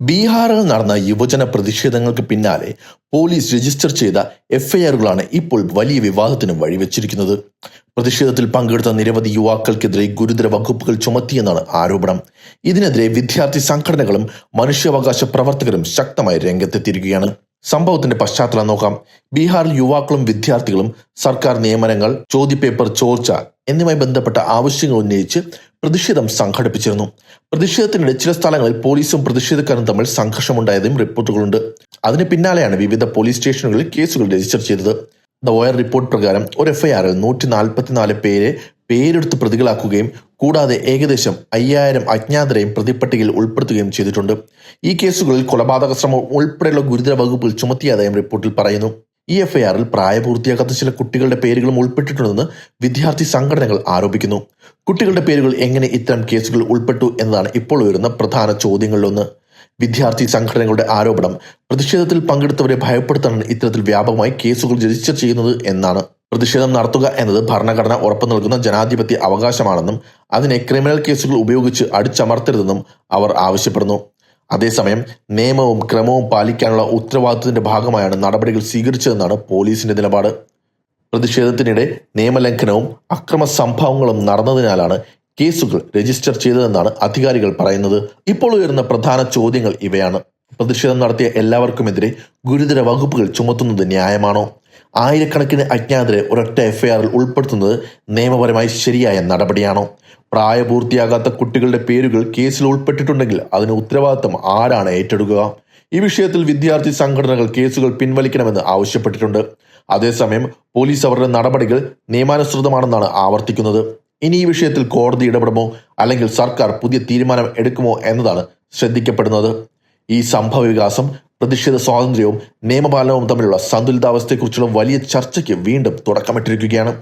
ബീഹാറിൽ നടന്ന യുവജന പ്രതിഷേധങ്ങൾക്ക് പിന്നാലെ പോലീസ് രജിസ്റ്റർ ചെയ്ത എഫ്ഐആറുകളാണ് ഇപ്പോൾ വലിയ വിവാദത്തിന് വഴിവെച്ചിരിക്കുന്നത്. പ്രതിഷേധത്തിൽ പങ്കെടുത്ത നിരവധി യുവാക്കൾക്കെതിരെ ഗുരുതര വകുപ്പുകൾ ചുമത്തിയെന്നാണ് ആരോപണം. ഇതിനെതിരെ വിദ്യാർത്ഥി സംഘടനകളും മനുഷ്യാവകാശ പ്രവർത്തകരും ശക്തമായി രംഗത്തെത്തിയിരിക്കുകയാണ്. സംഭവത്തിന്റെ പശ്ചാത്തലം നോക്കാം. ബീഹാറിൽ യുവാക്കളും വിദ്യാർത്ഥികളും സർക്കാർ നിയമനങ്ങൾ, ചോദ്യപേപ്പർ ചോർച്ച എന്നിവയുമായി ബന്ധപ്പെട്ട ആവശ്യങ്ങൾ ഉന്നയിച്ച് പ്രതിഷേധം സംഘടിപ്പിച്ചിരുന്നു. പ്രതിഷേധത്തിനിടെ ചില സ്ഥലങ്ങളിൽ പോലീസും പ്രതിഷേധക്കാരും തമ്മിൽ സംഘർഷമുണ്ടായതും റിപ്പോർട്ടുകളുണ്ട്. അതിന് പിന്നാലെയാണ് വിവിധ പോലീസ് സ്റ്റേഷനുകളിൽ കേസുകൾ രജിസ്റ്റർ ചെയ്തത്. ദ വയർ റിപ്പോർട്ട് പ്രകാരം ഒരു എഫ്ഐആറിൽ 144 പേരെ പേരെടുത്ത് പ്രതികളാക്കുകയും കൂടാതെ ഏകദേശം 5000 അജ്ഞാതരെയും പ്രതിപ്പട്ടികയിൽ ഉൾപ്പെടുത്തുകയും ചെയ്തിട്ടുണ്ട്. ഈ കേസുകളിൽ കൊലപാതക ശ്രമം ഉൾപ്പെടെയുള്ള ഗുരുതര വകുപ്പുകൾ ചുമത്തിയതായും റിപ്പോർട്ടിൽ പറയുന്നു. ഈ എഫ്ഐആറിൽ പ്രായപൂർത്തിയാകാത്ത ചില കുട്ടികളുടെ പേരുകളും ഉൾപ്പെട്ടിട്ടുണ്ടെന്ന് വിദ്യാർത്ഥി സംഘടനകൾ ആരോപിക്കുന്നു. കുട്ടികളുടെ പേരുകൾ എങ്ങനെ ഇത്തരം കേസുകൾ ഉൾപ്പെട്ടു എന്നതാണ് ഇപ്പോൾ ഉയരുന്ന പ്രധാന ചോദ്യങ്ങളിലൊന്ന്. വിദ്യാർത്ഥി സംഘടനകളുടെ ആരോപണം പ്രതിഷേധത്തിൽ പങ്കെടുത്തവരെ ഭയപ്പെടുത്താനാണ് ഇത്തരത്തിൽ വ്യാപകമായി കേസുകൾ രജിസ്റ്റർ ചെയ്യുന്നത് എന്നാണ്. പ്രതിഷേധം നടത്തുക എന്നത് ഭരണഘടന ഉറപ്പു നൽകുന്ന ജനാധിപത്യ അവകാശമാണെന്നും അതിനെ ക്രിമിനൽ കേസുകൾ ഉപയോഗിച്ച് അടിച്ചമർത്തരുതെന്നും അവർ ആവശ്യപ്പെടുന്നു. അതേസമയം നിയമവും ക്രമവും പാലിക്കാനുള്ള ഉത്തരവാദിത്തത്തിന്റെ ഭാഗമായാണ് നടപടികൾ സ്വീകരിച്ചതെന്നാണ് പോലീസിന്റെ നിലപാട്. പ്രതിഷേധത്തിനിടെ നിയമലംഘനവും അക്രമ സംഭവങ്ങളും നടന്നതിനാലാണ് കേസുകൾ രജിസ്റ്റർ ചെയ്തതെന്നാണ് അധികാരികൾ പറയുന്നത്. ഇപ്പോൾ ഉയർന്ന പ്രധാന ചോദ്യങ്ങൾ ഇവയാണ്. പ്രതിഷേധം നടത്തിയ എല്ലാവർക്കുമെതിരെ ഗുരുതര വകുപ്പുകൾ ചുമത്തുന്നത് ന്യായമാണോ? ആയിരക്കണക്കിന് അജ്ഞാതരെ ഒരൊറ്റ എഫ്ഐആറിൽ ഉൾപ്പെടുത്തുന്നത് നിയമപരമായി ശരിയായ നടപടിയാണോ? പ്രായപൂർത്തിയാകാത്ത കുട്ടികളുടെ പേരുകൾ കേസിൽ ഉൾപ്പെട്ടിട്ടുണ്ടെങ്കിൽ അതിന് ഉത്തരവാദിത്തം ആരാണ് ഏറ്റെടുക്കുക? ഈ വിഷയത്തിൽ വിദ്യാർത്ഥി സംഘടനകൾ കേസുകൾ പിൻവലിക്കണമെന്ന് ആവശ്യപ്പെട്ടിട്ടുണ്ട്. അതേസമയം പോലീസ് അവരുടെ നടപടികൾ നിയമാനുസൃതമാണെന്നാണ് ആവർത്തിക്കുന്നത്. ഇനി ഈ വിഷയത്തിൽ കോടതി ഇടപെടുമോ അല്ലെങ്കിൽ സർക്കാർ പുതിയ തീരുമാനം എടുക്കുമോ എന്നതാണ് ശ്രദ്ധിക്കപ്പെടുന്നത്. ഈ സംഭവ വികാസം പ്രതിഷേധ സ്വാതന്ത്ര്യവും നിയമപാലനവും തമ്മിലുള്ള സന്തുലിതാവസ്ഥയെക്കുറിച്ചുള്ള വലിയ ചർച്ചയ്ക്ക് വീണ്ടും തുടക്കമിട്ടിരിക്കുകയാണ്.